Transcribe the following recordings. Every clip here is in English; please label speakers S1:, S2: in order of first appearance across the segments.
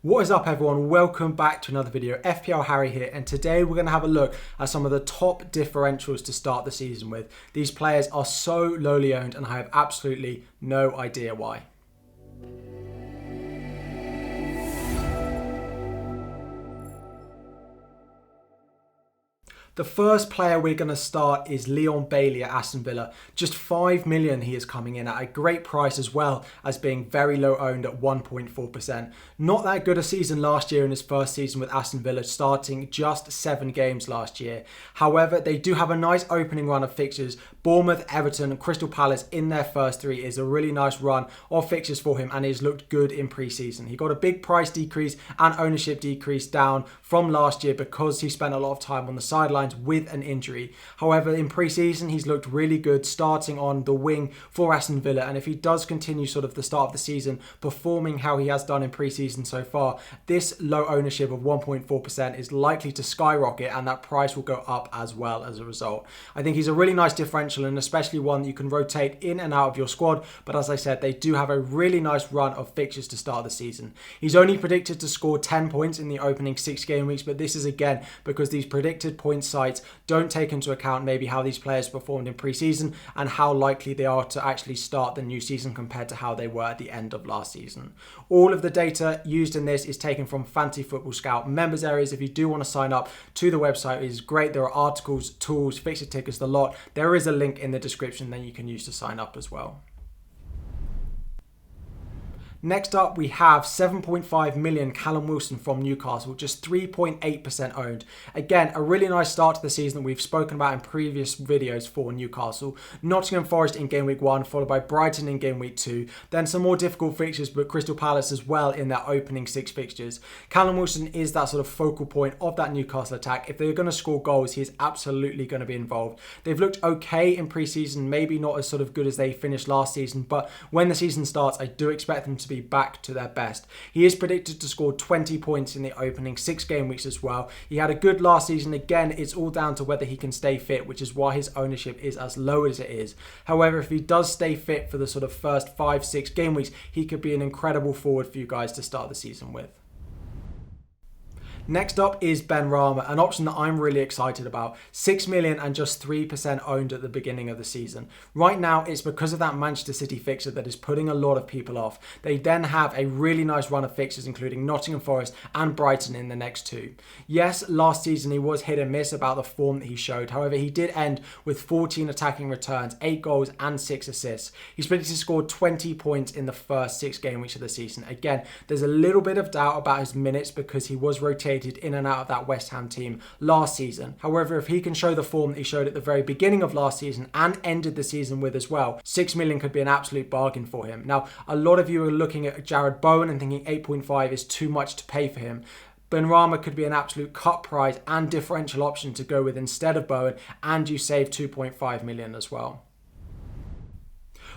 S1: What is up everyone, welcome back to another video. FPL Harry here, and today we're going to have a look at some of the top differentials to start the season with. These players are so lowly owned and I have absolutely no idea why. The first player we're going to start is Leon Bailey at Aston Villa. Just 5 million he is coming in at a great price, as well as being very low owned at 1.4%. Not that good a season last year in his first season with Aston Villa, starting just 7 games last year. However, they do have a nice opening run of fixtures. Bournemouth, Everton and Crystal Palace in their first 3 is a really nice run of fixtures for him, and he's looked good in pre-season. He got a big price decrease and ownership decrease down from last year because he spent a lot of time on the sidelines with an injury. However, in pre-season he's looked really good starting on the wing for Aston Villa, and if he does continue sort of the start of the season performing how he has done in pre-season so far, this low ownership of 1.4% is likely to skyrocket, and that price will go up as well as a result. I think he's a really nice differential, and especially one that you can rotate in and out of your squad, but as I said, they do have a really nice run of fixtures to start the season. He's only predicted to score 10 points in the opening 6 game weeks, but this is again because these predicted point sites don't take into account maybe how these players performed in pre-season and how likely they are to actually start the new season compared to how they were at the end of last season. All of the data used in this is taken from Fantasy Football Scout members areas. If you do want to sign up to the website, it is great. There are articles, tools, fixture tickers, the lot. There is a link in the description that you can use to sign up as well. Next up, we have 7.5 million Callum Wilson from Newcastle, just 3.8% owned. Again, a really nice start to the season that we've spoken about in previous videos for Newcastle. Nottingham Forest in game week 1, followed by Brighton in game week 2. Then some more difficult fixtures, but Crystal Palace as well in their opening 6 fixtures. Callum Wilson is that sort of focal point of that Newcastle attack. If they're going to score goals, he is absolutely going to be involved. They've looked okay in pre-season, maybe not as sort of good as they finished last season, but when the season starts, I do expect them to be back to their best. He is predicted to score 20 points in the opening 6 game weeks as well. He had a good last season. Again, it's all down to whether he can stay fit, which is why his ownership is as low as it is. However, if he does stay fit for the sort of first 5-6 game weeks, he could be an incredible forward for you guys to start the season with. Next up is Benrahma, an option that I'm really excited about. 6 million and just 3% owned at the beginning of the season. Right now, it's because of that Manchester City fixture that is putting a lot of people off. They then have a really nice run of fixtures, including Nottingham Forest and Brighton in the next 2. Yes, last season he was hit and miss about the form that he showed. However, he did end with 14 attacking returns, 8 goals and 6 assists. He's predicted to score 20 points in the first 6 game weeks of the season. Again, there's a little bit of doubt about his minutes because he was rotated in and out of that West Ham team last season. However, if he can show the form that he showed at the very beginning of last season and ended the season with as well, 6 million could be an absolute bargain for him. Now, a lot of you are looking at Jared Bowen and thinking 8.5 is too much to pay for him. Benrahma could be an absolute cut price and differential option to go with instead of Bowen, and you save 2.5 million as well.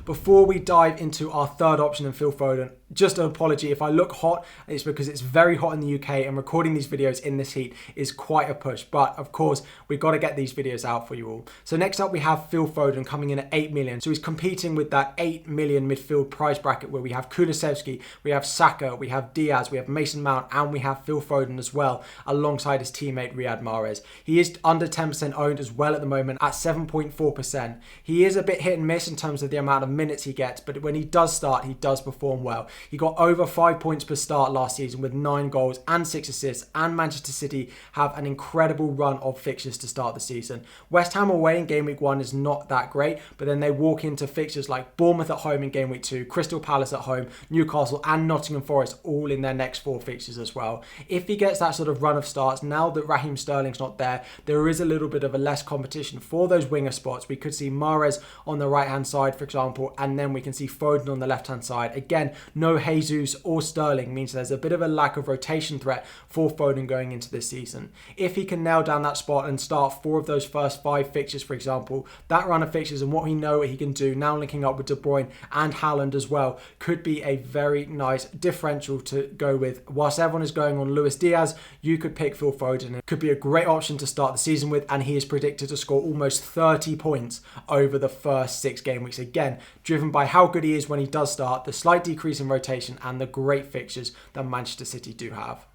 S1: Before we dive into our third option in Phil Foden, just an apology if I look hot, it's because it's very hot in the UK and recording these videos in this heat is quite a push. But of course, we've got to get these videos out for you all. So next up we have Phil Foden coming in at 8 million. So he's competing with that 8 million midfield price bracket where we have Kulusevski, we have Saka, we have Diaz, we have Mason Mount, and we have Phil Foden as well alongside his teammate Riyad Mahrez. He is under 10% owned as well at the moment at 7.4%. He is a bit hit and miss in terms of the amount of minutes he gets, but when he does start, he does perform well. He got over 5 points per start last season with 9 goals and 6 assists, and Manchester City have an incredible run of fixtures to start the season. West Ham away in game week 1 is not that great, but then they walk into fixtures like Bournemouth at home in game week 2, Crystal Palace at home, Newcastle and Nottingham Forest all in their next 4 fixtures as well. If he gets that sort of run of starts, now that Raheem Sterling's not there, there is a little bit of a less competition for those winger spots. We could see Mahrez on the right hand side, for example, and then we can see Foden on the left hand side. Again, no Jesus or Sterling means there's a bit of a lack of rotation threat for Foden going into this season. If he can nail down that spot and start 4 of those first 5 fixtures, for example, that run of fixtures and what we know he can do, now linking up with De Bruyne and Haaland as well, could be a very nice differential to go with. Whilst everyone is going on Luis Diaz, you could pick Phil Foden. It could be a great option to start the season with, and he is predicted to score almost 30 points over the first 6 game weeks. Again, driven by how good he is when he does start, the slight decrease in rotation and the great fixtures that Manchester City do have.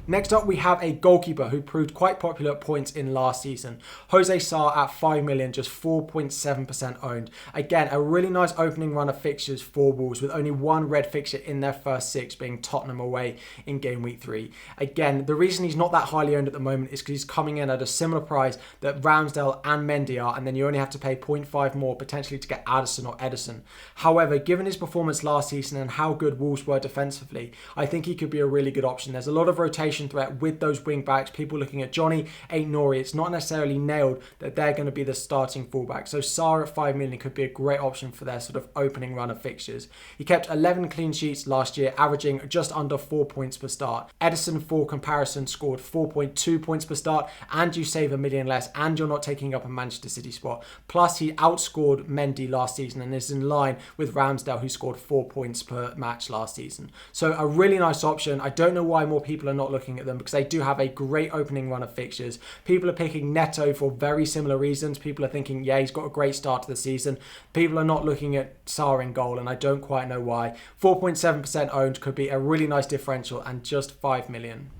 S1: Next up, we have a goalkeeper who proved quite popular at points in last season. Jose Sarr at 5 million, just 4.7% owned. Again, a really nice opening run of fixtures for Wolves with only one red fixture in their first 6 being Tottenham away in game week 3. Again, the reason he's not that highly owned at the moment is because he's coming in at a similar price that Ramsdale and Mendy are, and then you only have to pay 0.5 more potentially to get Addison or Ederson. However, given his performance last season and how good Wolves were defensively, I think he could be a really good option. There's a lot of rotation threat with those wing backs. People looking at Johnny, Aït-Nouri, it's not necessarily nailed that they're going to be the starting fullback. So Sarr at 5 million could be a great option for their sort of opening run of fixtures. He kept 11 clean sheets last year, averaging just under 4 points per start. Ederson, for comparison, scored 4.2 points per start, and you save $1 million less, and you're not taking up a Manchester City spot. Plus, he outscored Mendy last season and is in line with Ramsdale, who scored 4 points per match last season. So a really nice option. I don't know why more people are not looking at them, because they do have a great opening run of fixtures. People are picking Neto for very similar reasons. People are thinking, yeah, he's got a great start to the season. People are not looking at Sarr in goal, and I don't quite know why. 4.7% owned could be a really nice differential and just 5 million.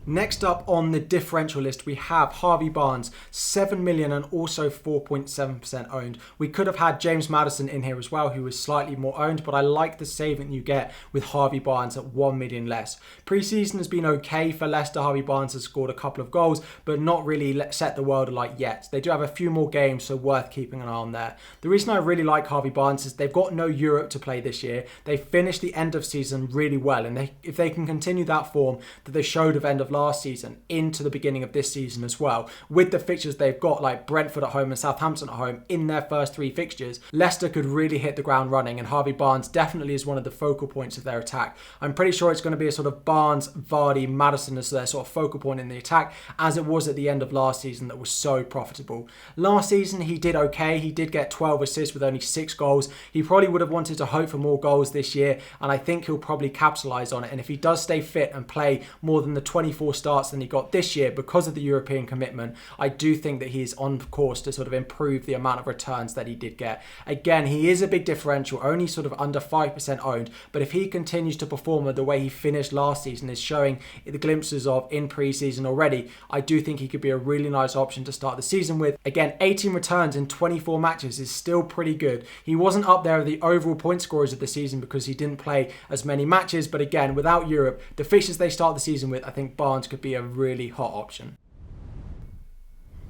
S1: Next up on the differential list, we have Harvey Barnes, 7 million and also 4.7% owned. We could have had James Maddison in here as well, who was slightly more owned, but I like the saving you get with Harvey Barnes at 1 million less. Pre-season has been okay for Leicester. Harvey Barnes has scored a couple of goals, but not really set the world alight yet. They do have a few more games, so worth keeping an eye on there. The reason I really like Harvey Barnes is they've got no Europe to play this year. They finished the end of season really well, and if they can continue that form that they showed of end of last season into the beginning of this season as well, with the fixtures they've got like Brentford at home and Southampton at home in their first 3 fixtures, Leicester could really hit the ground running, and Harvey Barnes definitely is one of the focal points of their attack. I'm pretty sure it's going to be a sort of Barnes, Vardy, Maddison as their sort of focal point in the attack, as it was at the end of last season that was so profitable. Last season he did okay. He did get 12 assists with only 6 goals. He probably would have wanted to hope for more goals this year, and I think he'll probably capitalise on it. And if he does stay fit and play more than the 24 starts than he got this year because of the European commitment, I do think that he's on course to sort of improve the amount of returns that he did get. Again, he is a big differential, only sort of under 5% owned, but if he continues to perform the way he finished last season, is showing the glimpses of in pre-season already, I do think he could be a really nice option to start the season with. Again, 18 returns in 24 matches is still pretty good. He wasn't up there with the overall point scorers of the season because he didn't play as many matches, but again, without Europe, the fixtures they start the season with, I think Barnes could be a really hot option.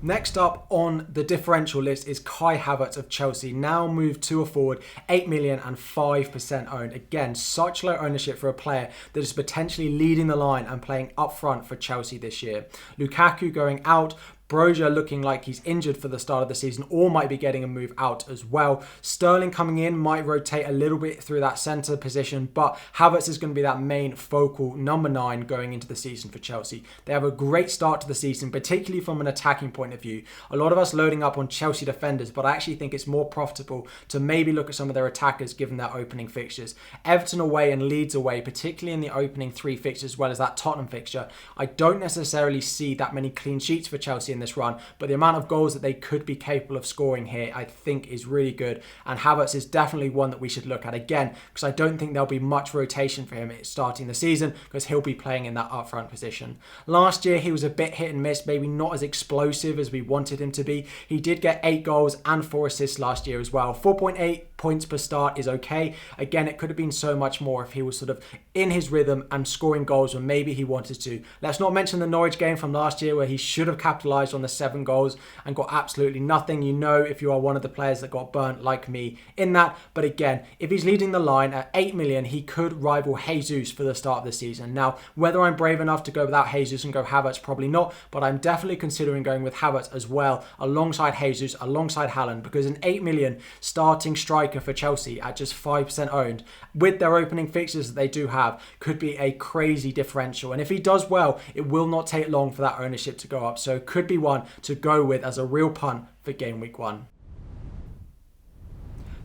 S1: Next up on the differential list is Kai Havertz of Chelsea, now moved to a forward, 8 million and 5% owned. Again, such low ownership for a player that is potentially leading the line and playing up front for Chelsea this year. Lukaku going out, Broja looking like he's injured for the start of the season or might be getting a move out as well. Sterling coming in might rotate a little bit through that centre position, but Havertz is going to be that main focal number 9 going into the season for Chelsea. They have a great start to the season, particularly from an attacking point of view. A lot of us loading up on Chelsea defenders, but I actually think it's more profitable to maybe look at some of their attackers given their opening fixtures. Everton away and Leeds away, particularly in the opening 3 fixtures as well as that Tottenham fixture. I don't necessarily see that many clean sheets for Chelsea in this run, but the amount of goals that they could be capable of scoring here I think is really good, and Havertz is definitely one that we should look at again, because I don't think there'll be much rotation for him starting the season because he'll be playing in that up front position. Last year he was a bit hit and miss, maybe not as explosive as we wanted him to be. He did get 8 goals and 4 assists last year as well. 4.8 points per start is okay. Again, it could have been so much more if he was sort of in his rhythm and scoring goals when maybe he wanted to. Let's not mention the Norwich game from last year where he should have capitalised on the 7 goals and got absolutely nothing. You know, if you are one of the players that got burnt like me in that. But again, if he's leading the line at 8 million, he could rival Jesus for the start of the season. Now, whether I'm brave enough to go without Jesus and go Havertz, probably not, but I'm definitely considering going with Havertz as well, alongside Jesus, alongside Haaland, because an 8 million starting striker for Chelsea at just 5% owned, with their opening fixtures that they do have, could be a crazy differential. And if he does well, it will not take long for that ownership to go up. So it could be one to go with as a real punt for game week 1.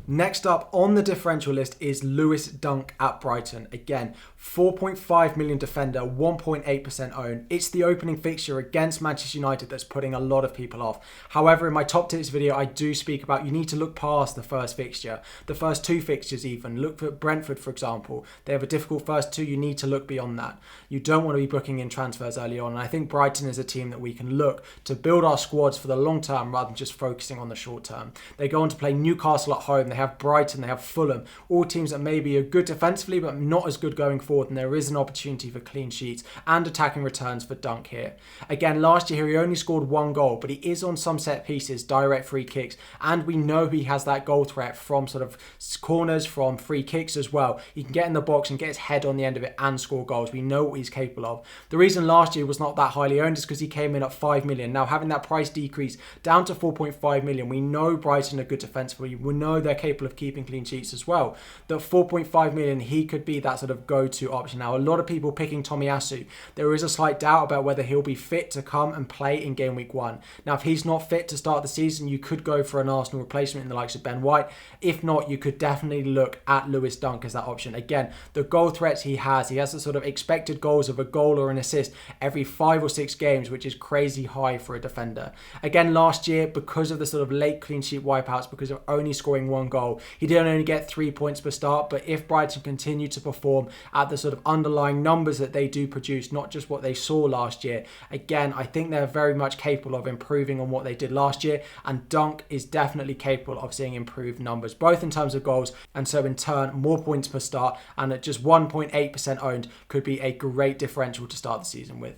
S1: Next up on the differential list is Lewis Dunk at Brighton. Again, 4.5 million defender, 1.8% owned. It's the opening fixture against Manchester United that's putting a lot of people off. However, in my top tips video, I do speak about you need to look past the first fixture, the first two fixtures even. Look for Brentford, for example. They have a difficult first two. You need to look beyond that. You don't want to be booking in transfers early on. And I think Brighton is a team that we can look to build our squads for the long term rather than just focusing on the short term. They go on to play Newcastle at home. They have Brighton, they have Fulham, all teams that maybe are good defensively but not as good going forward, and there is an opportunity for clean sheets and attacking returns for Dunk here. Again, last year he only scored one goal, but he is on some set pieces, direct free kicks, and we know he has that goal threat from sort of corners, from free kicks as well. He can get in the box and get his head on the end of it and score goals. We know what he's capable of. The reason last year was not that highly owned is because he came in at 5 million. Now having that price decrease down to 4.5 million, we know Brighton are good defensively. We know they're capable of keeping clean sheets as well. That 4.5 million, he could be that sort of go-to option. Now, a lot of people picking Tomiyasu. There is a slight doubt about whether he'll be fit to come and play in game week 1. Now, if he's not fit to start the season, you could go for an Arsenal replacement in the likes of Ben White. If not, you could definitely look at Lewis Dunk as that option. Again, the goal threats he has the sort of expected goals of a goal or an assist every 5 or 6 games, which is crazy high for a defender. Again, last year, because of the sort of late clean sheet wipeouts, because of only scoring one goal, he did only get 3 points per start. But if Brighton continue to perform at the sort of underlying numbers that they do produce, not just what they saw last year, again, I think they're very much capable of improving on what they did last year, and Dunk is definitely capable of seeing improved numbers, both in terms of goals and so in turn more points per start, and at just 1.8% owned could be a great differential to start the season with.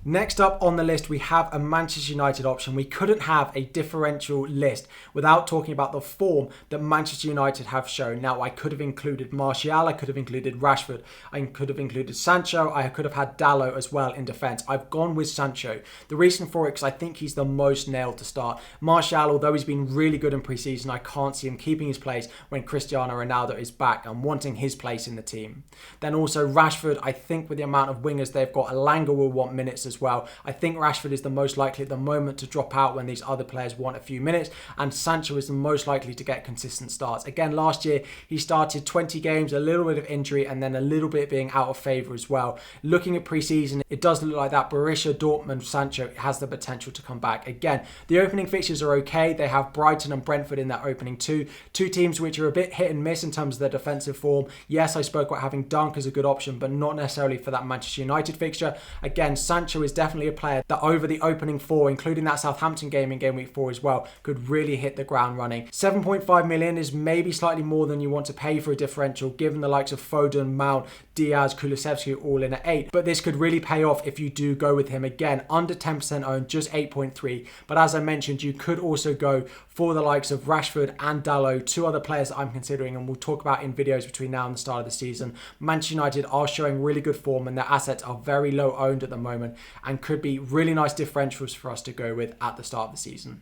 S1: Next up on the list, we have a Manchester United option. We couldn't have a differential list without talking about the form that Manchester United have shown. Now, I could have included Martial, I could have included Rashford, I could have included Sancho, I could have had Dalot as well in defence. I've gone with Sancho. The reason for it is I think he's the most nailed to start. Martial, although he's been really good in pre-season, I can't see him keeping his place when Cristiano Ronaldo is back and wanting his place in the team. Then also Rashford, I think with the amount of wingers they've got, Elanga will want minutes as well. I think Rashford is the most likely at the moment to drop out when these other players want a few minutes, and Sancho is the most likely to get consistent starts. Again, last year he started 20 games, a little bit of injury and then a little bit being out of favour as well. Looking at pre-season, it does look like that Borussia Dortmund Sancho has the potential to come back. Again, the opening fixtures are okay. They have Brighton and Brentford in that opening two teams which are a bit hit and miss in terms of their defensive form. Yes, I spoke about having Dunk as a good option, but not necessarily for that Manchester United fixture. Again, Sancho is definitely a player that over the opening 4, including that Southampton game in game week 4 as well, could really hit the ground running. 7.5 million is maybe slightly more than you want to pay for a differential, given the likes of Foden, Mount, Diaz, Kulusevski all in at 8. But this could really pay off if you do go with him. Again, under 10% owned, just 8.3. But as I mentioned, you could also go for the likes of Rashford and Dalot, 2 other players that I'm considering and we'll talk about in videos between now and the start of the season. Manchester United are showing really good form and their assets are very low owned at the moment and could be really nice differentials for us to go with at the start of the season.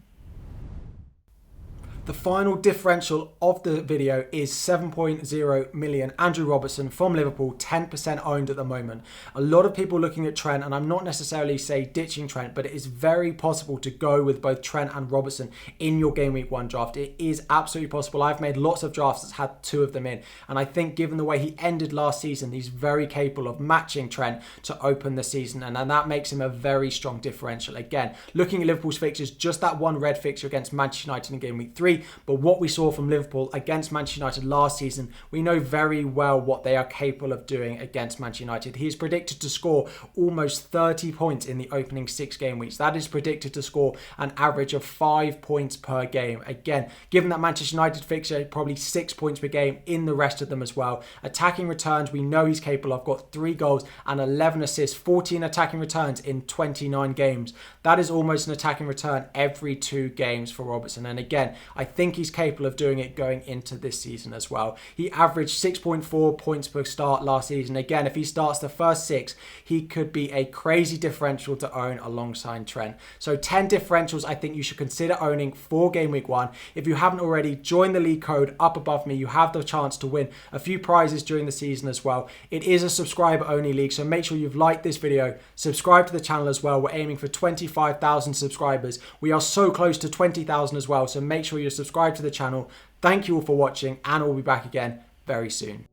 S1: The final differential of the video is 7.0 million. Andrew Robertson from Liverpool, 10% owned at the moment. A lot of people looking at Trent, and I'm not necessarily ditching Trent, but it is very possible to go with both Trent and Robertson in your game week 1 draft. It is absolutely possible. I've made lots of drafts that's had 2 of them in, and I think given the way he ended last season, he's very capable of matching Trent to open the season, and that makes him a very strong differential. Again, looking at Liverpool's fixtures, just that one red fixture against Manchester United in game week 3, but what we saw from Liverpool against Manchester United last season, we know very well what they are capable of doing against Manchester United. He is predicted to score almost 30 points in the opening 6 game weeks. That is predicted to score an average of 5 points per game. Again, given that Manchester United fixture, probably 6 points per game in the rest of them as well. Attacking returns, we know he's capable of. Got 3 goals and 11 assists, 14 attacking returns in 29 games. That is almost an attacking return every 2 games for Robertson. And again, I think he's capable of doing it going into this season as well. He averaged 6.4 points per start last season. Again, if he starts the first 6, he could be a crazy differential to own alongside Trent. So 10 differentials I think you should consider owning for game week 1. If you haven't already, join the league code up above me. You have the chance to win a few prizes during the season as well. It is a subscriber only league, so make sure you've liked this video, subscribe to the channel as well. We're aiming for 25,000 subscribers. We are so close to 20,000 as well, so make sure you're you're subscribed to the channel. Thank you all for watching, and we'll be back again very soon.